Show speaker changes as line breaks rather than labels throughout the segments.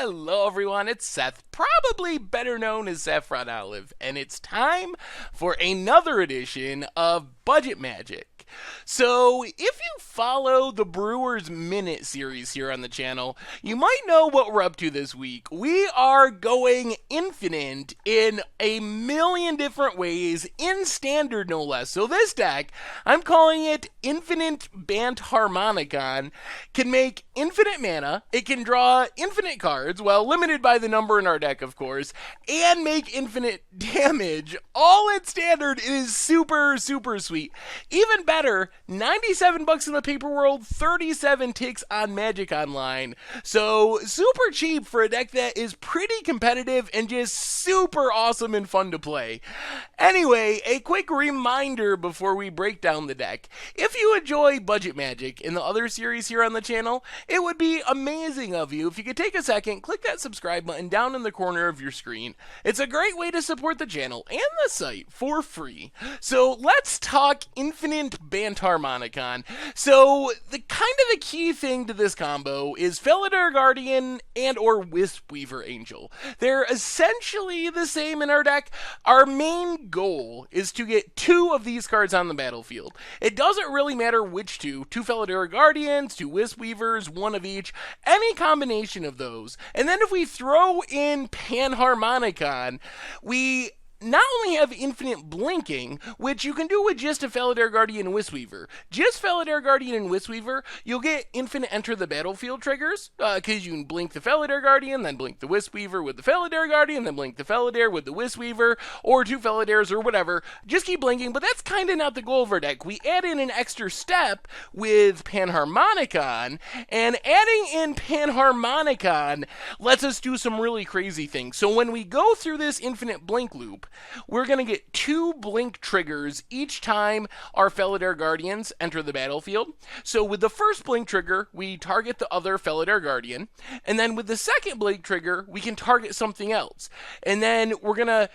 Hello everyone, it's Seth, probably better known as Saffron Olive, and it's time for another edition of Budget Magic. So, if you follow the Brewers Minute series here on the channel, you might know what we're up to this week. We are going infinite in a million different ways, in Standard no less. So this deck, I'm calling it Infinite Bantharmonicon, can make infinite mana, it can draw infinite cards, well, limited by the number in our deck, of course, and make infinite damage, all in Standard. It is super, super sweet. Even better, $97 in the paper world, 37 ticks on Magic Online. So super cheap for a deck that is pretty competitive and just super awesome and fun to play. Anyway, a quick reminder before we break down the deck. If you enjoy Budget Magic and the other series here on the channel, it would be amazing of you if you could take a second, click that subscribe button down in the corner of your screen. It's a great way to support the channel and the site for free. So let's talk Infinite Bantharmonicon. So the key thing to this combo is Felidar Guardian and or Wisp-Weaver Angel. They're essentially the same in our deck. Our main goal is to get two of these cards on the battlefield. It doesn't really matter which two Felidar Guardians, two Wisp-Weavers, one of each, any combination of those. And then if we throw in Panharmonicon, we not only have infinite blinking, which you can do with just a Felidar Guardian and Wisp-Weaver. Just Felidar Guardian and Wisp-Weaver, you'll get infinite enter the battlefield triggers, because you can blink the Felidar Guardian, then blink the Wisp-Weaver with the Felidar Guardian, then blink the Felidar with the Wisp-Weaver, or two Felidars or whatever. Just keep blinking, but that's kind of not the goal of our deck. We add in an extra step with Panharmonicon, and adding in Panharmonicon lets us do some really crazy things. So when we go through this infinite blink loop, we're going to get two blink triggers each time our Felidar Guardians enter the battlefield. So with the first blink trigger, we target the other Felidar Guardian. And then with the second blink trigger, we can target something else. And then we're going to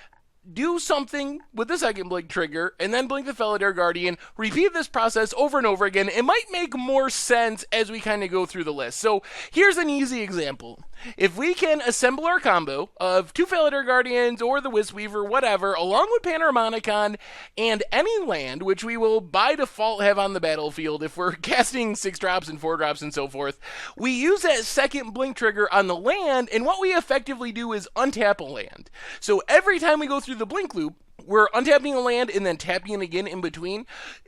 do something with the second blink trigger, and then blink the Felidar Guardian, repeat this process over and over again. It might make more sense as we kind of go through the list. So here's an easy example. If we can assemble our combo of two Felidar Guardians or the Wisp-Weaver, whatever, along with Panharmonicon and any land, which we will by default have on the battlefield if we're casting 6-drops and 4-drops and so forth, we use that second blink trigger on the land, and what we effectively do is untap a land. So every time we go through the blink loop, we're untapping a land and then tapping it again in between.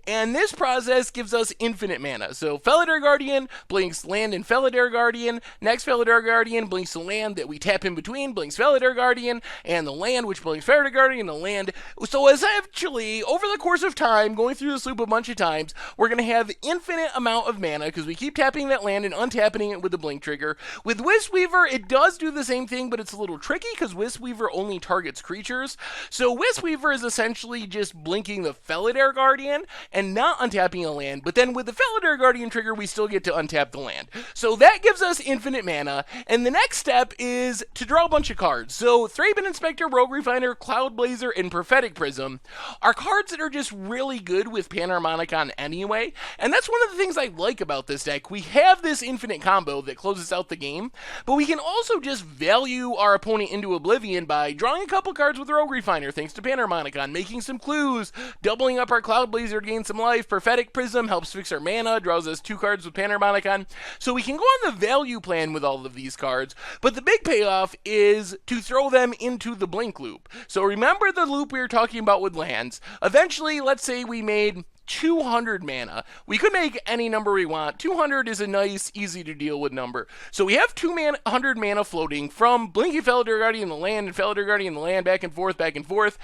And this process gives us infinite mana. So Felidar Guardian blinks land and Felidar Guardian. Next Felidar Guardian blinks the land that we tap in between, blinks Felidar Guardian, and the land which blinks Felidar Guardian, the land. So essentially, over the course of time, going through this loop a bunch of times, we're going to have infinite amount of mana because we keep tapping that land and untapping it with the blink trigger. With Wisp-Weaver, it does do the same thing, but it's a little tricky because Wisp-Weaver only targets creatures. So Wisp-Weaver is essentially just blinking the Felidar Guardian and not untapping a land, but then with the Felidar Guardian trigger, we still get to untap the land. So that gives us infinite mana, and the next step is to draw a bunch of cards. So Thraben Inspector, Rogue Refiner, Cloud Blazer, and Prophetic Prism are cards that are just really good with Panharmonicon anyway, and that's one of the things I like about this deck. We have this infinite combo that closes out the game, but we can also just value our opponent into oblivion by drawing a couple cards with Rogue Refiner thanks to Panharmonicon, making some clues, doubling up our Cloud Blazer, gain some life. Prophetic Prism helps fix our mana, draws us two cards with Panharmonicon. So we can go on the value plan with all of these cards, but the big payoff is to throw them into the blink loop. So remember the loop we were talking about with lands. Eventually, let's say we made 200 mana. We could make any number we want. 200 is a nice, easy to deal with number. So we have 200 mana floating from blinking Felidar Guardian the land and Felidar Guardian the land, back and forth, back and forth.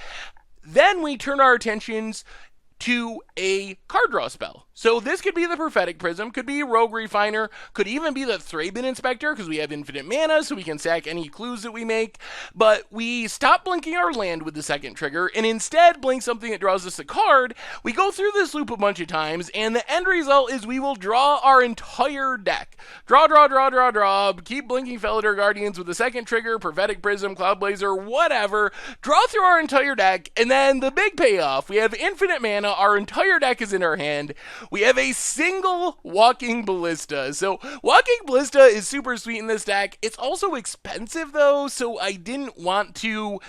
Then we turn our attentions to a card draw spell. So this could be the Prophetic Prism, could be Rogue Refiner, could even be the Thraben Inspector, because we have infinite mana, so we can sack any clues that we make. But we stop blinking our land with the second trigger, and instead blink something that draws us a card. We go through this loop a bunch of times, and the end result is we will draw our entire deck. Draw, draw, draw, draw, draw, keep blinking Felidar Guardians with the second trigger, Prophetic Prism, Cloud Blazer, whatever. Draw through our entire deck, and then the big payoff, we have infinite mana, our entire deck is in our hand, we have a single Walking Ballista. So Walking Ballista is super sweet in this deck. It's also expensive though, so I didn't want to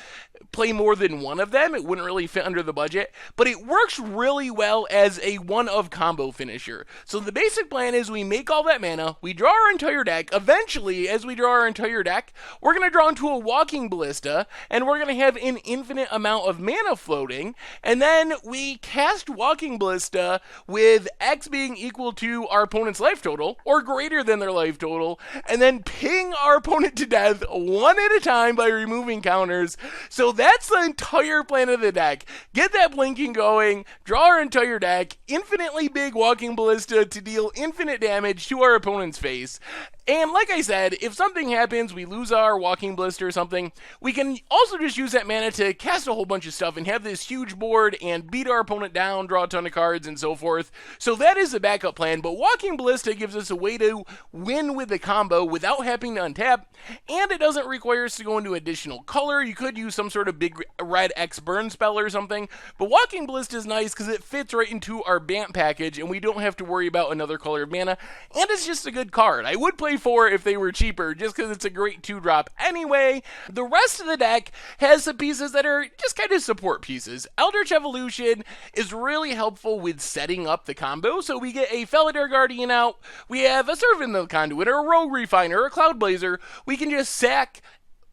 play more than one of them. It wouldn't really fit under the budget, but it works really well as a one-of combo finisher. So the basic plan is we make all that mana, we draw our entire deck. Eventually, as we draw our entire deck, we're going to draw into a Walking Ballista, and we're going to have an infinite amount of mana floating, and then we cast Walking Ballista with X being equal to our opponent's life total, or greater than their life total, and then ping our opponent to death one at a time by removing counters. So that's the entire plan of the deck. Get that blinking going, draw our entire deck, infinitely big Walking Ballista to deal infinite damage to our opponent's face. And like I said, if something happens, we lose our Walking Ballista or something, we can also just use that mana to cast a whole bunch of stuff and have this huge board and beat our opponent down, draw a ton of cards, and so forth. So that is the backup plan, but Walking Ballista gives us a way to win with the combo without having to untap, and it doesn't require us to go into additional color. You could use some sort of big red X burn spell or something, but Walking Ballista is nice because it fits right into our Bant package, and we don't have to worry about another color of mana, and it's just a good card. I would play 4 if they were cheaper, just because it's a great 2-drop anyway. The rest of the deck has some pieces that are just kind of support pieces. Eldritch Evolution is really helpful with setting up the combo, so we get a Felidar Guardian out, we have a Servant of the Conduit, or a Rogue Refiner, or a Cloud Blazer. We can just sack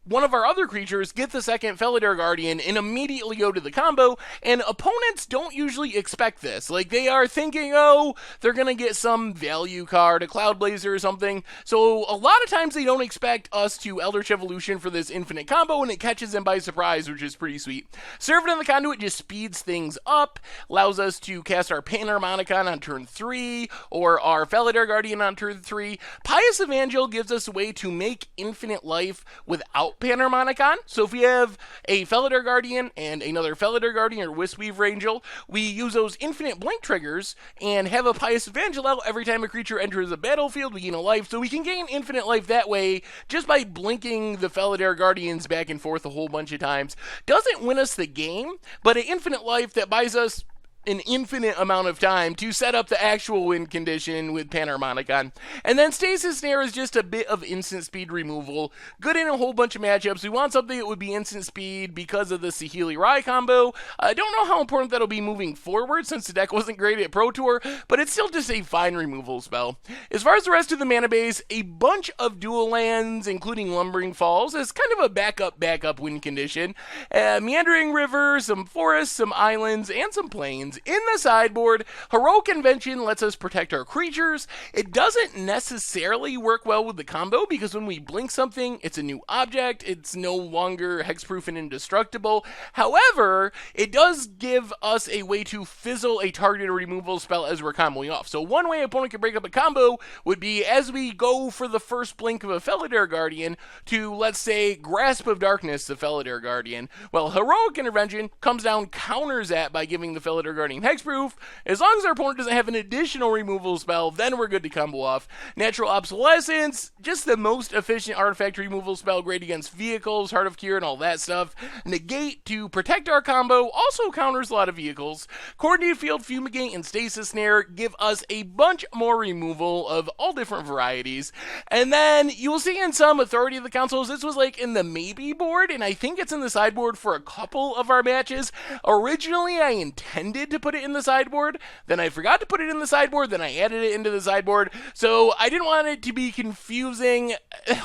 one of our other creatures, get the second Felidar Guardian, and immediately go to the combo, and opponents don't usually expect this. Like, they are thinking, oh, they're going to get some value card, a Cloud Blazer or something, so a lot of times they don't expect us to Eldritch Evolution for this infinite combo, and it catches them by surprise, which is pretty sweet. Servant of the Conduit just speeds things up, allows us to cast our Bantharmonicon on turn 3, or our Felidar Guardian on turn 3. Pious Evangel gives us a way to make infinite life without Bantharmonicon. So if we have a Felidar Guardian and another Felidar Guardian or Wisweaver Angel, we use those infinite blink triggers and have a Pious Evangel out every time a creature enters the battlefield. We gain a life, so we can gain infinite life that way just by blinking the Felidar Guardians back and forth a whole bunch of times. Doesn't win us the game, but an infinite life that buys us an infinite amount of time to set up the actual win condition with Bantharmonicon. And then Stasis Snare is just a bit of instant speed removal. Good in a whole bunch of matchups. We want something that would be instant speed because of the Saheeli Rai combo. I don't know how important that'll be moving forward since the deck wasn't great at Pro Tour, but it's still just a fine removal spell. As far as the rest of the mana base, a bunch of dual lands, including Lumbering Falls, is kind of a backup win condition. Meandering River, some forests, some islands, and some plains. In the sideboard, Heroic Invention lets us protect our creatures. It doesn't necessarily work well with the combo because when we blink something, it's a new object. It's no longer hexproof and indestructible. However, it does give us a way to fizzle a targeted removal spell as we're comboing off. So one way an opponent can break up a combo would be as we go for the first blink of a Felidar Guardian to, let's say, Grasp of Darkness the Felidar Guardian. Well, Heroic Intervention comes down, counters that by giving the Felidar Guardian hexproof. As long as our opponent doesn't have an additional removal spell, then we're good to combo off. Natural Obsolescence, just the most efficient artifact removal spell, great against vehicles, Heart of Cure, and all that stuff. Negate to protect our combo, also counters a lot of vehicles. Coordinated Field, Fumigate, and Stasis Snare give us a bunch more removal of all different varieties. And then you will see in some Authority of the Councils, this was like in the maybe board, and I think it's in the sideboard for a couple of our matches. Originally, I intended to put it in the sideboard, then I forgot to put it in the sideboard, then I added it into the sideboard, so I didn't want it to be confusing.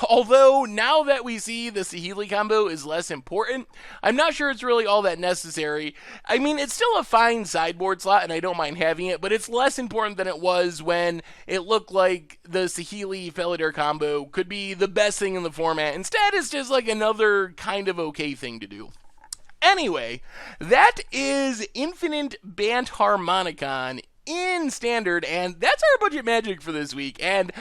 Although now that we see the Saheeli combo is less important, I'm not sure it's really all that necessary. I mean, it's still a fine sideboard slot and I don't mind having it, but it's less important than it was when it looked like the Saheeli Felidar combo could be the best thing in the format. Instead, it's just like another kind of okay thing to do. Anyway, that is Infinite Bantharmonicon in Standard, and that's our budget magic for this week. And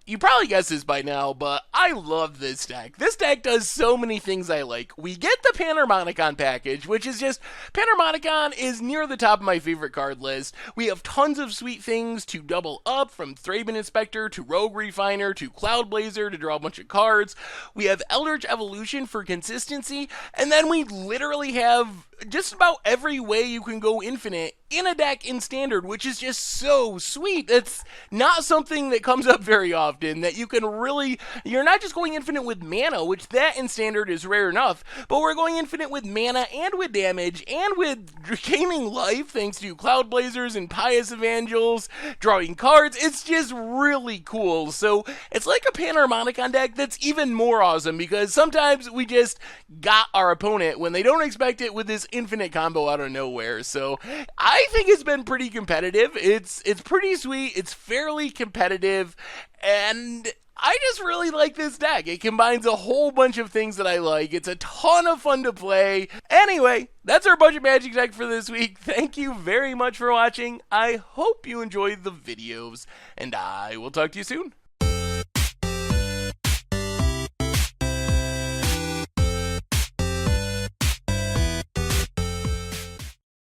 you probably guessed this by now, but I love this deck. This deck does so many things I like. We get the Bantharmonicon package, which is just, Bantharmonicon is near the top of my favorite card list. We have tons of sweet things to double up, from Thraben Inspector to Rogue Refiner to Cloud Blazer to draw a bunch of cards. We have Eldritch Evolution for consistency, and then we literally have just about every way you can go infinite in a deck in Standard, which is just so sweet. It's not something that comes up very often, that you can really, you're not just going infinite with mana, which that in Standard is rare enough, but we're going infinite with mana and with damage and with gaining life thanks to Cloud Blazers and Pious Evangels, drawing cards. It's just really cool. So it's like a Panharmonicon deck that's even more awesome, because sometimes we just got our opponent when they don't expect it with this infinite combo out of nowhere. So I think it's been pretty competitive. It's pretty sweet. It's fairly competitive, and I just really like this deck. It combines a whole bunch of things that I like. It's a ton of fun to play. Anyway, that's our Budget Magic deck for this week. Thank you very much for watching. I hope you enjoyed the videos, and I will talk to you soon.